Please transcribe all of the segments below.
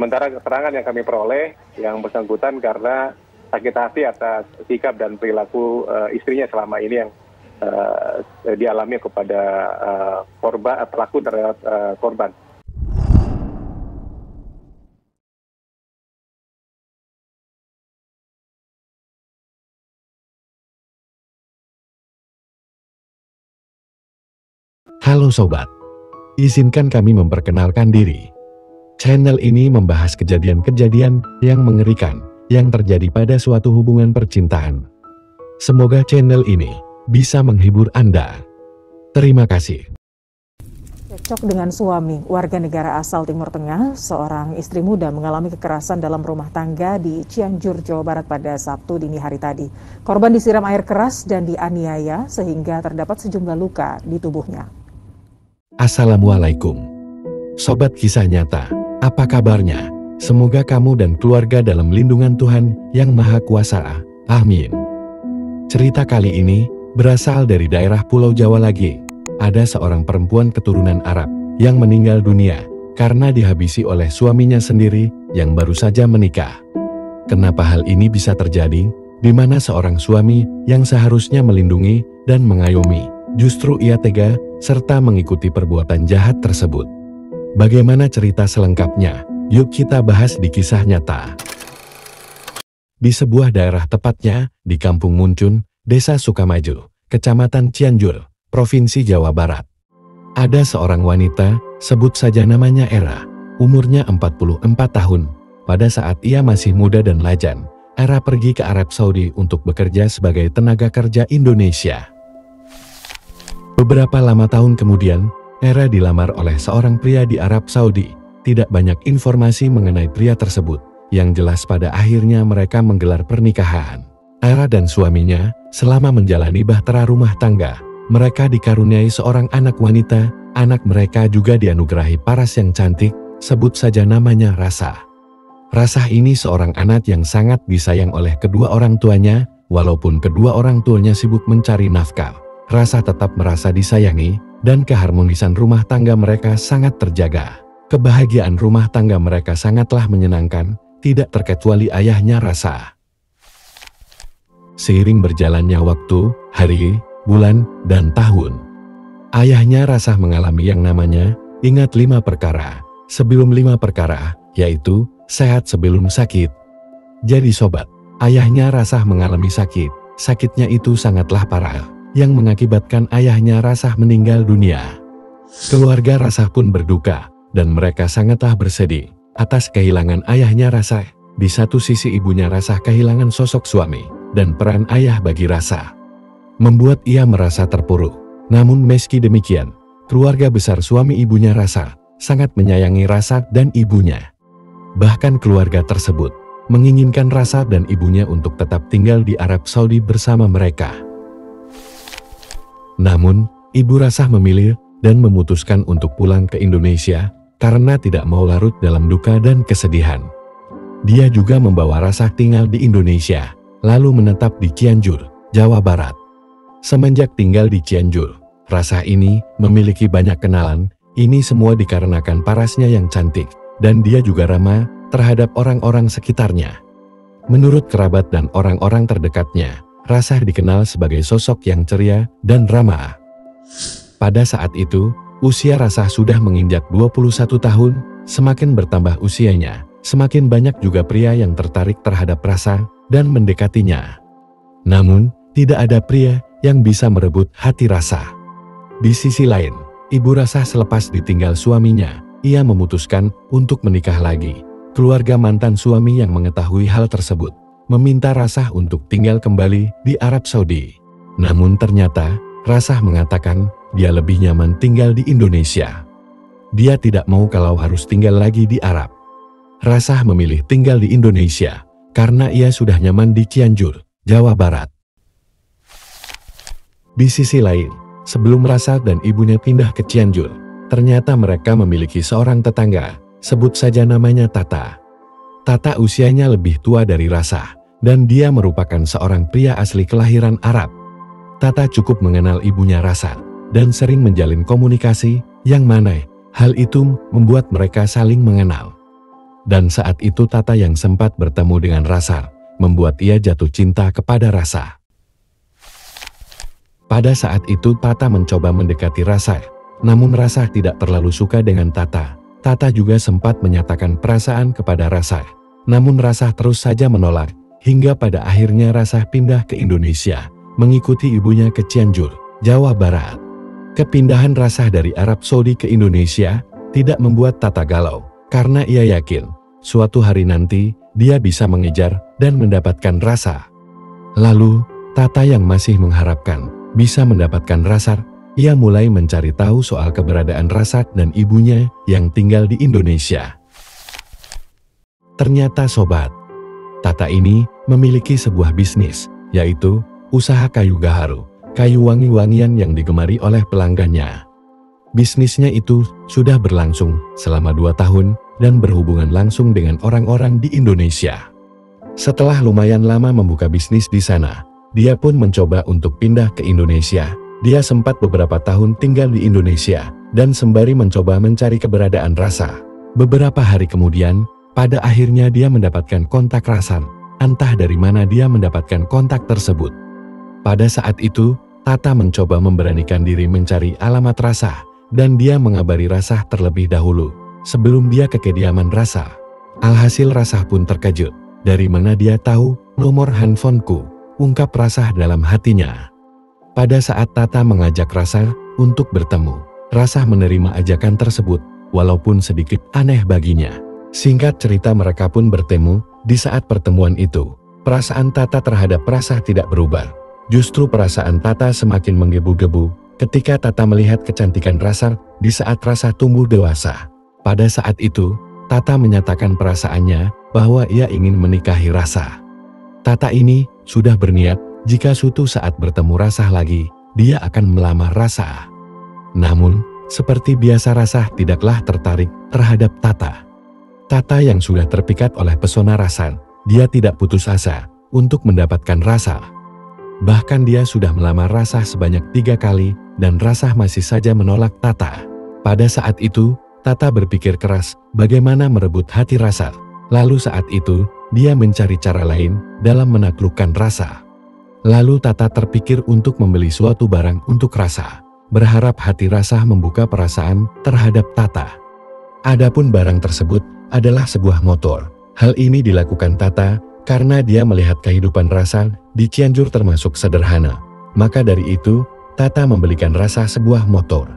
Sementara keterangan yang kami peroleh yang bersangkutan karena sakit hati atas sikap dan perilaku istrinya selama ini yang dialami kepada pelaku terhadap korban. Halo sobat, izinkan kami memperkenalkan diri. Channel ini membahas kejadian-kejadian yang mengerikan yang terjadi pada suatu hubungan percintaan. Semoga channel ini bisa menghibur Anda. Terima kasih. Cekcok dengan suami, warga negara asal Timur Tengah, seorang istri muda mengalami kekerasan dalam rumah tangga di Cianjur, Jawa Barat pada Sabtu dini hari tadi. Korban disiram air keras dan dianiaya sehingga terdapat sejumlah luka di tubuhnya. Assalamualaikum. Sobat kisah nyata, apa kabarnya? Semoga kamu dan keluarga dalam lindungan Tuhan yang Maha Kuasa. Amin. Cerita kali ini berasal dari daerah Pulau Jawa lagi. Ada seorang perempuan keturunan Arab yang meninggal dunia karena dihabisi oleh suaminya sendiri yang baru saja menikah. Kenapa hal ini bisa terjadi? Di mana seorang suami yang seharusnya melindungi dan mengayomi, justru ia tega serta mengikuti perbuatan jahat tersebut. Bagaimana cerita selengkapnya? Yuk kita bahas di kisah nyata. Di sebuah daerah, tepatnya di Kampung Muncun, Desa Sukamaju, Kecamatan Cianjur, Provinsi Jawa Barat. Ada seorang wanita, sebut saja namanya Era, umurnya 44 tahun. Pada saat ia masih muda dan lajan, Era pergi ke Arab Saudi untuk bekerja sebagai tenaga kerja Indonesia. Beberapa lama tahun kemudian, Era dilamar oleh seorang pria di Arab Saudi. Tidak banyak informasi mengenai pria tersebut, yang jelas pada akhirnya mereka menggelar pernikahan. Era dan suaminya, selama menjalani bahtera rumah tangga, mereka dikaruniai seorang anak wanita. Anak mereka juga dianugerahi paras yang cantik, sebut saja namanya Rasa. Rasa ini seorang anak yang sangat disayang oleh kedua orang tuanya, walaupun kedua orang tuanya sibuk mencari nafkah. Rasa tetap merasa disayangi, dan keharmonisan rumah tangga mereka sangat terjaga. Kebahagiaan rumah tangga mereka sangatlah menyenangkan, tidak terkecuali ayahnya Rasa. Seiring berjalannya waktu, hari, bulan, dan tahun, ayahnya Rasa mengalami yang namanya ingat 5 perkara, sebelum 5 perkara, yaitu sehat sebelum sakit. Jadi sobat, ayahnya Rasa mengalami sakit. Sakitnya itu sangatlah parah, yang mengakibatkan ayahnya Rasa meninggal dunia. Keluarga Rasa pun berduka, dan mereka sangatlah bersedih atas kehilangan ayahnya Rasa. Di satu sisi ibunya Rasa kehilangan sosok suami, dan peran ayah bagi Rasa membuat ia merasa terpuruk. Namun meski demikian, keluarga besar suami ibunya Rasa sangat menyayangi Rasa dan ibunya. Bahkan keluarga tersebut menginginkan Rasa dan ibunya untuk tetap tinggal di Arab Saudi bersama mereka. Namun, ibu Rasa memilih dan memutuskan untuk pulang ke Indonesia karena tidak mau larut dalam duka dan kesedihan. Dia juga membawa Rasa tinggal di Indonesia, lalu menetap di Cianjur, Jawa Barat. Semenjak tinggal di Cianjur, Rasa ini memiliki banyak kenalan. Ini semua dikarenakan parasnya yang cantik, dan dia juga ramah terhadap orang-orang sekitarnya. Menurut kerabat dan orang-orang terdekatnya, Rasa dikenal sebagai sosok yang ceria dan ramah. Pada saat itu, usia Rasa sudah menginjak 21 tahun, semakin bertambah usianya, semakin banyak juga pria yang tertarik terhadap Rasa dan mendekatinya. Namun, tidak ada pria yang bisa merebut hati Rasa. Di sisi lain, ibu Rasa selepas ditinggal suaminya, ia memutuskan untuk menikah lagi. Keluarga mantan suami yang mengetahui hal tersebut, meminta Rasa untuk tinggal kembali di Arab Saudi. Namun ternyata, Rasa mengatakan dia lebih nyaman tinggal di Indonesia. Dia tidak mau kalau harus tinggal lagi di Arab. Rasa memilih tinggal di Indonesia karena ia sudah nyaman di Cianjur, Jawa Barat. Di sisi lain, sebelum Rasa dan ibunya pindah ke Cianjur, ternyata mereka memiliki seorang tetangga, sebut saja namanya Tata. Tata usianya lebih tua dari Rasa, dan dia merupakan seorang pria asli kelahiran Arab. Tata cukup mengenal ibunya Rasa, dan sering menjalin komunikasi, yang mana hal itu membuat mereka saling mengenal. Dan saat itu Tata yang sempat bertemu dengan Rasar, membuat ia jatuh cinta kepada Rasar. Pada saat itu Tata mencoba mendekati Rasar, namun Rasar tidak terlalu suka dengan Tata. Tata juga sempat menyatakan perasaan kepada Rasar, namun Rasar terus saja menolak, hingga pada akhirnya Rasar pindah ke Indonesia, mengikuti ibunya ke Cianjur, Jawa Barat. Kepindahan Rasar dari Arab Saudi ke Indonesia tidak membuat Tata galau, karena ia yakin suatu hari nanti dia bisa mengejar dan mendapatkan Rasar. Lalu, Tata yang masih mengharapkan bisa mendapatkan Rasar, ia mulai mencari tahu soal keberadaan Rasar dan ibunya yang tinggal di Indonesia. Ternyata sobat, Tata ini memiliki sebuah bisnis, yaitu usaha kayu gaharu, kayu wangi-wangian yang digemari oleh pelanggannya. Bisnisnya itu sudah berlangsung selama 2 tahun dan berhubungan langsung dengan orang-orang di Indonesia. Setelah lumayan lama membuka bisnis di sana, dia pun mencoba untuk pindah ke Indonesia. Dia sempat beberapa tahun tinggal di Indonesia dan sembari mencoba mencari keberadaan Rasar. Beberapa hari kemudian, pada akhirnya dia mendapatkan kontak Rasar. Entah dari mana dia mendapatkan kontak tersebut. Pada saat itu, Tata mencoba memberanikan diri mencari alamat Rasar, dan dia mengabari Rasar terlebih dahulu, sebelum dia ke kediaman Rasar. Alhasil Rasar pun terkejut, dari mana dia tahu nomor handphoneku, ungkap Rasar dalam hatinya. Pada saat Tata mengajak Rasar untuk bertemu, Rasar menerima ajakan tersebut, walaupun sedikit aneh baginya. Singkat cerita mereka pun bertemu. Di saat pertemuan itu, perasaan Tata terhadap Rasar tidak berubah. Justru perasaan Tata semakin menggebu-gebu ketika Tata melihat kecantikan Rasar di saat Rasar tumbuh dewasa. Pada saat itu, Tata menyatakan perasaannya bahwa ia ingin menikahi Rasar. Tata ini sudah berniat jika suatu saat bertemu Rasar lagi, dia akan melamar Rasar. Namun, seperti biasa Rasar tidaklah tertarik terhadap Tata. Tata yang sudah terpikat oleh pesona Rasar, dia tidak putus asa untuk mendapatkan Rasar. Bahkan dia sudah melamar Rasar sebanyak 3 kali dan Rasar masih saja menolak Tata. Pada saat itu, Tata berpikir keras bagaimana merebut hati Rasar. Lalu saat itu, dia mencari cara lain dalam menaklukkan Rasar. Lalu Tata terpikir untuk membeli suatu barang untuk Rasar, berharap hati Rasar membuka perasaan terhadap Tata. Adapun barang tersebut adalah sebuah motor. Hal ini dilakukan Tata karena dia melihat kehidupan Rasar di Cianjur termasuk sederhana. Maka dari itu, Tata membelikan Rasar sebuah motor.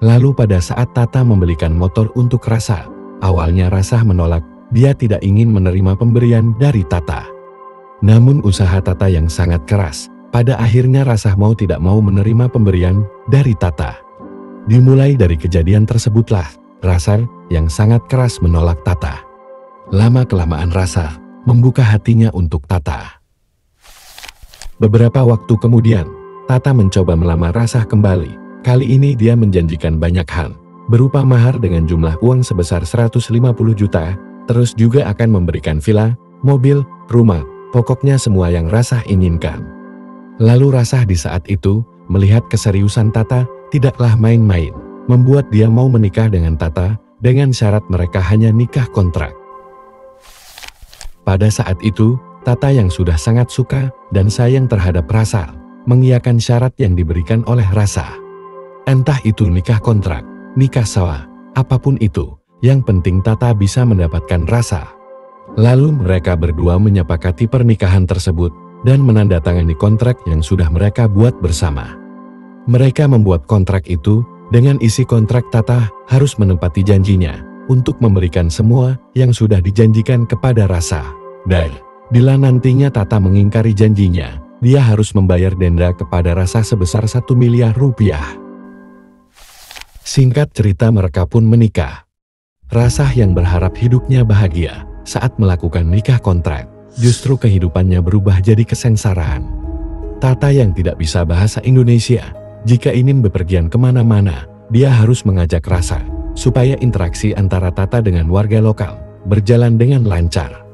Lalu pada saat Tata membelikan motor untuk Rasar, awalnya Rasar menolak, dia tidak ingin menerima pemberian dari Tata. Namun usaha Tata yang sangat keras, pada akhirnya Rasar mau tidak mau menerima pemberian dari Tata. Dimulai dari kejadian tersebutlah, Rasar yang sangat keras menolak Tata. Lama-kelamaan Rasar membuka hatinya untuk Tata. Beberapa waktu kemudian, Tata mencoba melamar Rasar kembali. Kali ini dia menjanjikan banyak hal, berupa mahar dengan jumlah uang sebesar 150 juta, terus juga akan memberikan villa, mobil, rumah, pokoknya semua yang Rasar inginkan. Lalu Rasar di saat itu, melihat keseriusan Tata, tidaklah main-main, membuat dia mau menikah dengan Tata, dengan syarat mereka hanya nikah kontrak. Pada saat itu, Tata yang sudah sangat suka dan sayang terhadap Rasar, mengiyakan syarat yang diberikan oleh Rasar. Entah itu nikah kontrak, nikah sewa, apapun itu, yang penting Tata bisa mendapatkan Rasar. Lalu mereka berdua menyepakati pernikahan tersebut, dan menandatangani kontrak yang sudah mereka buat bersama. Mereka membuat kontrak itu, dengan isi kontrak Tata harus menepati janjinya, untuk memberikan semua yang sudah dijanjikan kepada Rasar. Dan bila nantinya Tata mengingkari janjinya, dia harus membayar denda kepada Rasar sebesar 1 miliar rupiah. Singkat cerita mereka pun menikah. Rasar yang berharap hidupnya bahagia saat melakukan nikah kontrak, justru kehidupannya berubah jadi kesengsaraan. Tata yang tidak bisa bahasa Indonesia, jika ingin bepergian kemana-mana, dia harus mengajak Rasar, supaya interaksi antara Tata dengan warga lokal berjalan dengan lancar.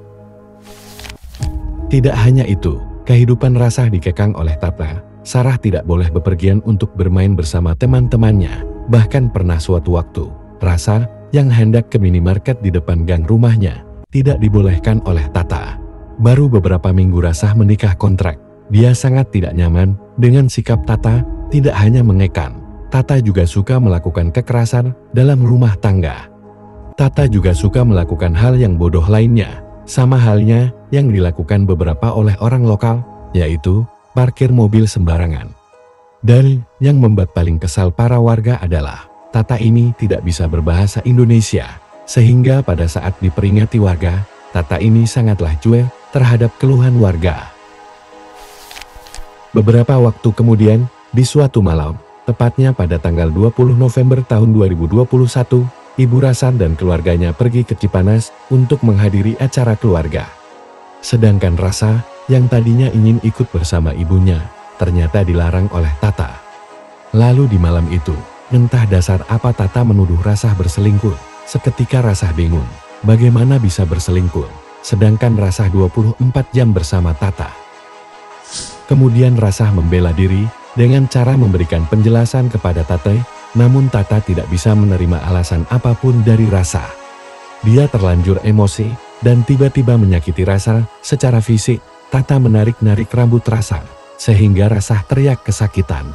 Tidak hanya itu, kehidupan Rasar dikekang oleh Tata. Sarah tidak boleh bepergian untuk bermain bersama teman-temannya. Bahkan pernah suatu waktu, Rasar yang hendak ke minimarket di depan gang rumahnya tidak dibolehkan oleh Tata. Baru beberapa minggu Rasah menikah kontrak. Dia sangat tidak nyaman dengan sikap Tata. Tidak hanya mengekang, Tata juga suka melakukan kekerasan dalam rumah tangga. Tata juga suka melakukan hal yang bodoh lainnya, sama halnya yang dilakukan beberapa oleh orang lokal, yaitu parkir mobil sembarangan. Dan yang membuat paling kesal para warga adalah Tata ini tidak bisa berbahasa Indonesia, sehingga pada saat diperingati warga, Tata ini sangatlah cuek terhadap keluhan warga. Beberapa waktu kemudian, di suatu malam, tepatnya pada tanggal 20 November tahun 2021, Ibu Rasah dan keluarganya pergi ke Cipanas untuk menghadiri acara keluarga. Sedangkan Rasah, yang tadinya ingin ikut bersama ibunya, ternyata dilarang oleh Tata. Lalu di malam itu, entah dasar apa Tata menuduh Rasah berselingkuh. Seketika Rasah bingung, bagaimana bisa berselingkuh, sedangkan Rasah 24 jam bersama Tata. Kemudian Rasah membela diri dengan cara memberikan penjelasan kepada Tata, namun Tata tidak bisa menerima alasan apapun dari Rasah. Dia terlanjur emosi dan tiba-tiba menyakiti Rasah secara fisik. Tata menarik-narik rambut Rasah, sehingga Rasah teriak kesakitan.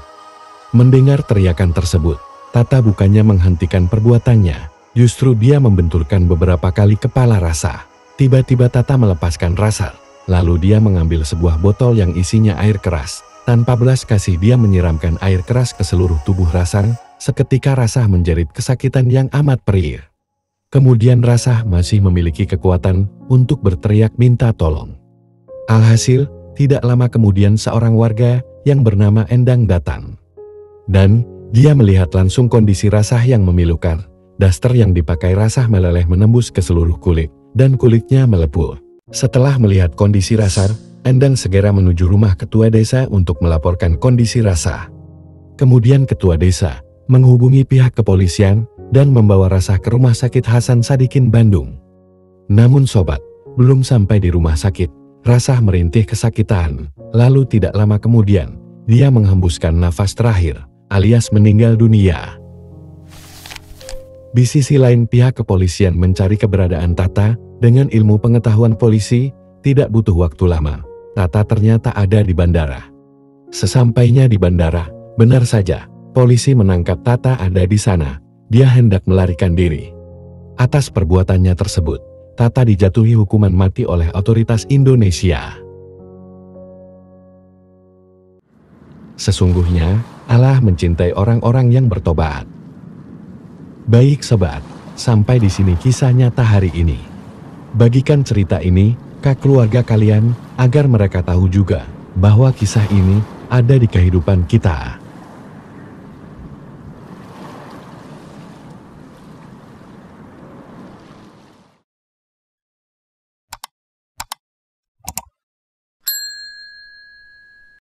Mendengar teriakan tersebut, Tata bukannya menghentikan perbuatannya, justru dia membenturkan beberapa kali kepala Rasah. Tiba-tiba Tata melepaskan Rasah, lalu dia mengambil sebuah botol yang isinya air keras. Tanpa belas kasih dia menyiramkan air keras ke seluruh tubuh Rasah. Seketika Rasah menjerit kesakitan yang amat perih. Kemudian Rasah masih memiliki kekuatan untuk berteriak minta tolong. Alhasil, tidak lama kemudian seorang warga yang bernama Endang datang. Dan dia melihat langsung kondisi Rasah yang memilukan. Daster yang dipakai Rasah meleleh menembus ke seluruh kulit, dan kulitnya melepuh. Setelah melihat kondisi Rasah, Endang segera menuju rumah ketua desa untuk melaporkan kondisi Rasah. Kemudian ketua desa menghubungi pihak kepolisian dan membawa Rasah ke Rumah Sakit Hasan Sadikin Bandung. Namun sobat, belum sampai di rumah sakit, Rasah merintih kesakitan. Lalu tidak lama kemudian, dia menghembuskan nafas terakhir, alias meninggal dunia. Di sisi lain pihak kepolisian mencari keberadaan Tata. Dengan ilmu pengetahuan polisi, tidak butuh waktu lama. Tata ternyata ada di bandara. Sesampainya di bandara, benar saja, polisi menangkap Tata ada di sana. Dia hendak melarikan diri. Atas perbuatannya tersebut, Tata dijatuhi hukuman mati oleh otoritas Indonesia. Sesungguhnya, Allah mencintai orang-orang yang bertobat. Baik sobat, sampai di sini kisah nyata hari ini. Bagikan cerita ini ke keluarga kalian agar mereka tahu juga bahwa kisah ini ada di kehidupan kita.